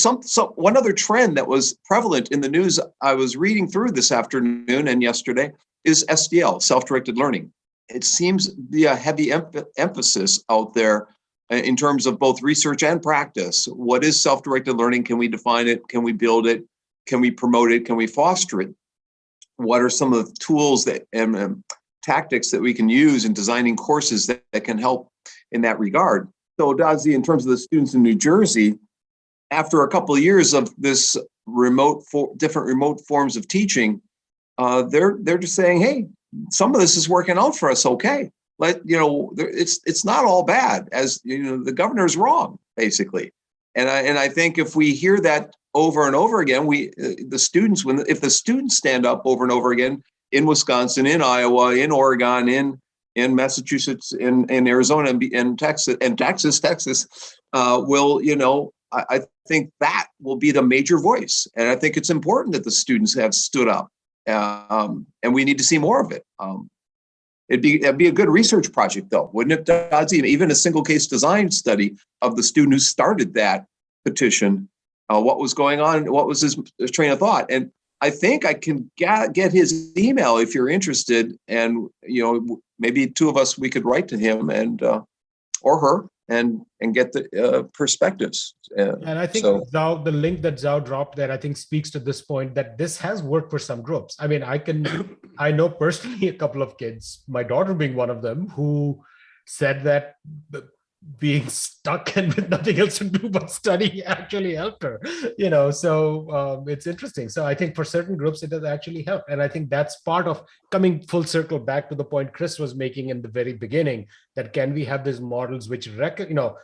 one other trend that was prevalent in the news I was reading through this afternoon and yesterday is SDL, self-directed learning. It seems to be a heavy emphasis out there in terms of both research and practice. What is self-directed learning? Can we define it? Can we build it? Can we promote it? Can we foster it? What are some of the tools and tactics that we can use in designing courses that can help in that regard? So, Dazi, in terms of the students in New Jersey, after a couple of years of this different remote forms of teaching, they're just saying, hey, some of this is working out for us. Okay, it's not all bad, as the governor's wrong, basically. And I think if we hear that over and over again, if the students stand up over and over again in Wisconsin, in Iowa, in Oregon, in Massachusetts, in Arizona, and Texas will, I think that will be the major voice. And I think it's important that the students have stood up, and we need to see more of it. It'd be a good research project, though, wouldn't it, Dodzy? Even a single case design study of the student who started that petition, what was going on, what was his train of thought. And I think I can get his email if you're interested, and maybe two of us, we could write to him and or her and get the perspectives. And I think Zhao, the link that Zhao dropped there, I think speaks to this point that this has worked for some groups. I mean, I know personally a couple of kids, my daughter being one of them, who said that being stuck and with nothing else to do but study actually helped her, so it's interesting. So I think for certain groups, it has actually helped. And I think that's part of coming full circle back to the point Chris was making in the very beginning, that can we have these models which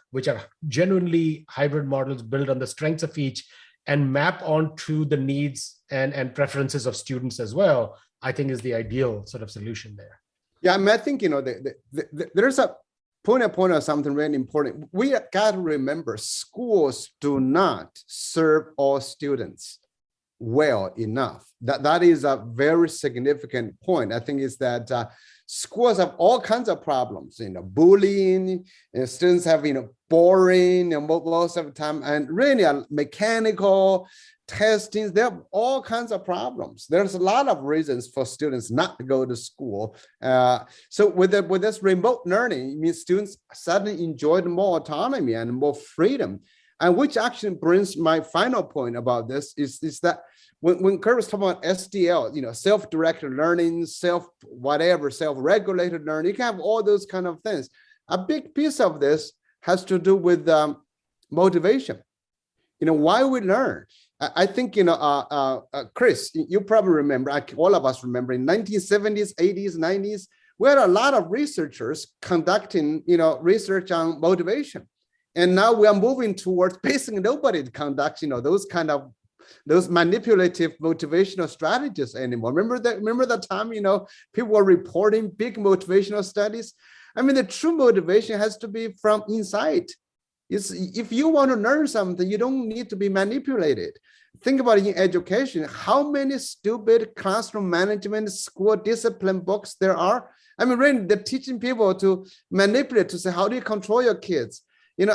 which are genuinely hybrid models built on the strengths of each and map onto the needs and preferences of students as well, I think is the ideal sort of solution there. Yeah, I mean, I think, there's a point of something really important. We got to remember, schools do not serve all students well enough. That is a very significant point. I think is that schools have all kinds of problems, bullying, students have, boring and most of the time, and really mechanical testing. They have all kinds of problems. There's a lot of reasons for students not to go to school. So with this remote learning, it means students suddenly enjoyed more autonomy and more freedom. And which actually brings my final point about this is that when Kurt was talking about SDL, self-directed learning, self-regulated learning, you can have all those kind of things. A big piece of this has to do with motivation. Why we learn. I think, Chris, you probably remember, all of us remember, in 1970s, 80s, 90s, we had a lot of researchers conducting, research on motivation. And now we are moving towards basically nobody conducts, those manipulative motivational strategies anymore. Remember that time, people were reporting big motivational studies. I mean, the true motivation has to be from inside. If you want to learn something, you don't need to be manipulated. Think about it in education, how many stupid classroom management, school discipline books there are. I mean, really, they're teaching people to manipulate, to say, how do you control your kids?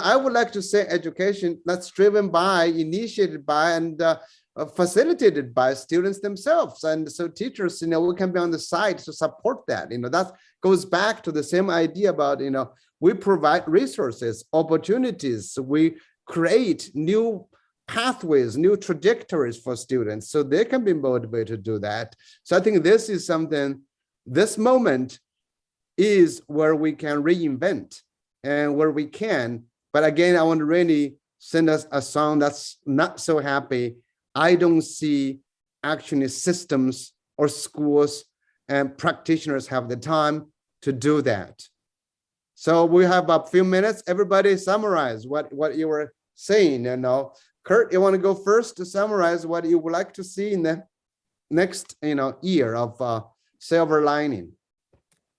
I would like to say education that's driven by, initiated by, and facilitated by students themselves. And so teachers, we can be on the side to support that. That goes back to the same idea about, we provide resources, opportunities, we create new pathways, new trajectories for students so they can be motivated to do that. So I think this is something, this moment is where we can reinvent and where we can. But again, I want to really send us a song that's not so happy. I don't see actually systems or schools and practitioners have the time to do that. So we have a few minutes. Everybody summarize what you were saying. Kurt, you want to go first to summarize what you would like to see in the next year of silver lining?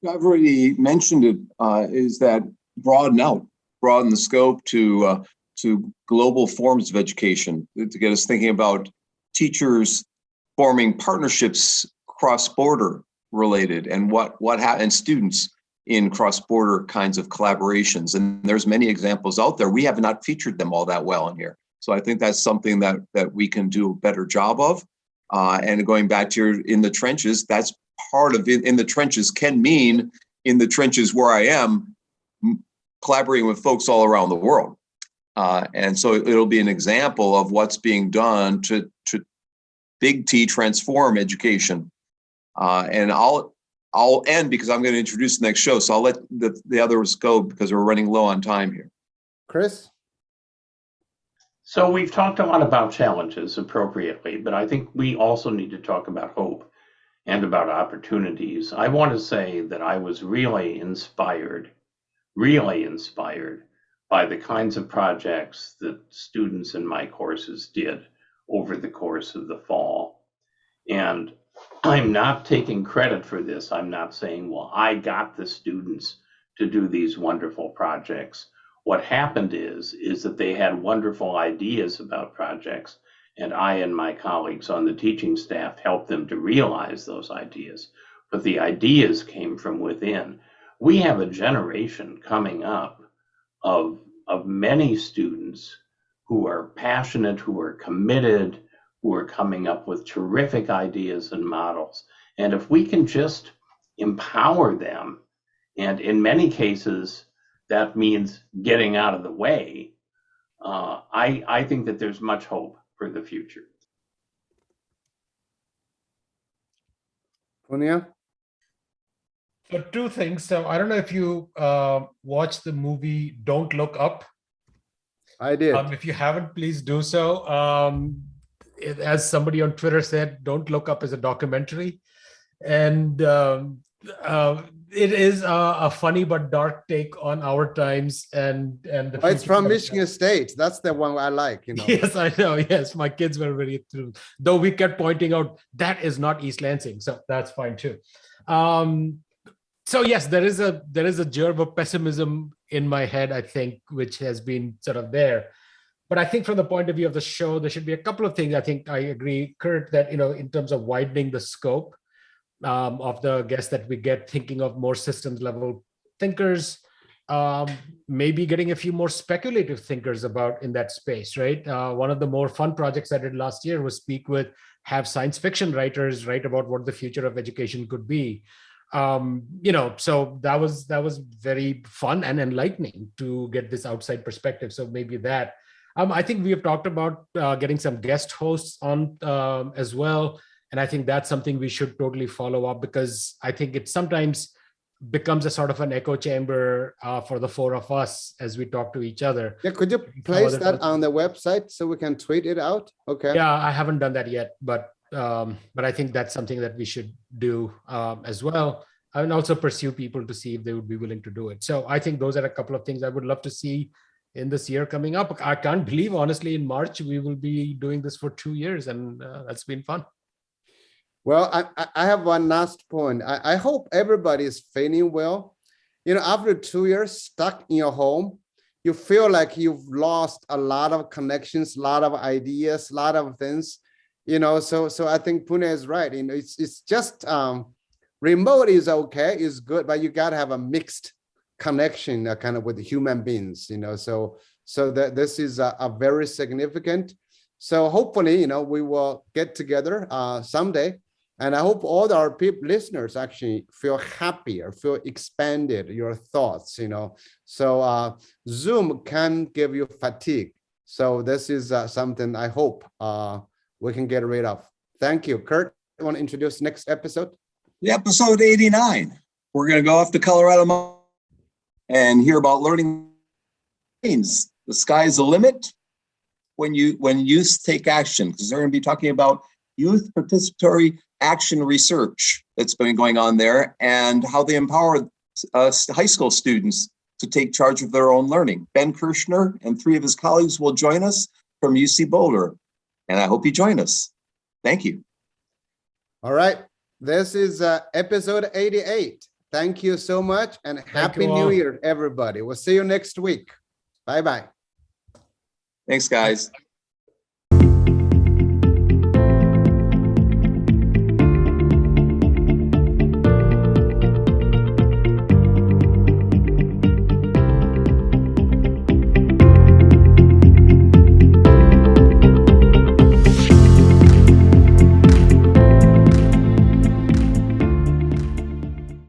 I've already mentioned it, is that broaden the scope to global forms of education, to get us thinking about teachers forming partnerships cross-border related, and what happens, students in cross-border kinds of collaborations. And there's many examples out there. We have not featured them all that well in here. So I think that's something that we can do a better job of. And going back to in the trenches, that's part of it. In the trenches can mean in the trenches where I am, collaborating with folks all around the world. And so it'll be an example of what's being done to big T transform education. And I'll end because I'm going to introduce the next show. So I'll let the others go because we're running low on time here. Chris? So we've talked a lot about challenges appropriately, but I think we also need to talk about hope and about opportunities. I want to say that I was really inspired by the kinds of projects that students in my courses did over the course of the fall. And I'm not taking credit for this. I'm not saying, well, I got the students to do these wonderful projects. What happened is that they had wonderful ideas about projects, and I and my colleagues on the teaching staff helped them to realize those ideas. But the ideas came from within. We have a generation coming up of many students who are passionate, who are committed, who are coming up with terrific ideas and models. And if we can just empower them, and in many cases, that means getting out of the way, I think that there's much hope for the future. Punya? So two things. So I don't know if you watched the movie Don't Look Up. I did. If you haven't, please do so. As somebody on Twitter said, Don't Look Up is a documentary. And it is a funny but dark take on our times and the It's future from of- Michigan State. That's the one I like, you know. Yes, I know. Yes, my kids were very through. Though we kept pointing out that is not East Lansing, so that's fine too. So yes, there is a germ of pessimism in my head, I think, which has been sort of there. But I think from the point of view of the show, there should be a couple of things. I think I agree, Kurt, that in terms of widening the scope of the guests that we get, thinking of more systems level thinkers, maybe getting a few more speculative thinkers about in that space, right? One of the more fun projects I did last year was have science fiction writers write about what the future of education could be. So that was very fun and enlightening to get this outside perspective. So maybe that. I think we have talked about getting some guest hosts on as well. And I think that's something we should totally follow up, because I think it sometimes becomes a sort of an echo chamber for the four of us as we talk to each other. Yeah, could you place that on the website so we can tweet it out? Okay. Yeah, I haven't done that yet, but I think that's something that we should do as well. And also pursue people to see if they would be willing to do it. So I think those are a couple of things I would love to see in this year coming up. I can't believe, honestly, in March, we will be doing this for 2 years, and that's been fun. Well, I have one last point. I hope everybody is feeling well. After 2 years stuck in your home, you feel like you've lost a lot of connections, a lot of ideas, a lot of things, so I think Punya is right. It's just remote is okay, is good, but you got to have a mixed connection kind of with human beings, so that this is a very significant. So hopefully, we will get together someday. And I hope all our listeners actually feel happier, feel expanded, your thoughts, So Zoom can give you fatigue. So this is something I hope we can get rid of. Thank you. Kurt, you want to introduce next episode? The episode 89. We're going to go off to Colorado and hear about learning. The sky's the limit when youth take action, because they're going to be talking about youth participatory action research that's been going on there and how they empower high school students to take charge of their own learning. Ben Kirshner and 3 of his colleagues will join us from UC Boulder, and I hope you join us. Thank you. All right. This is episode 88. Thank you so much, and Happy New Year, everybody. We'll see you next week. Bye-bye. Thanks, guys.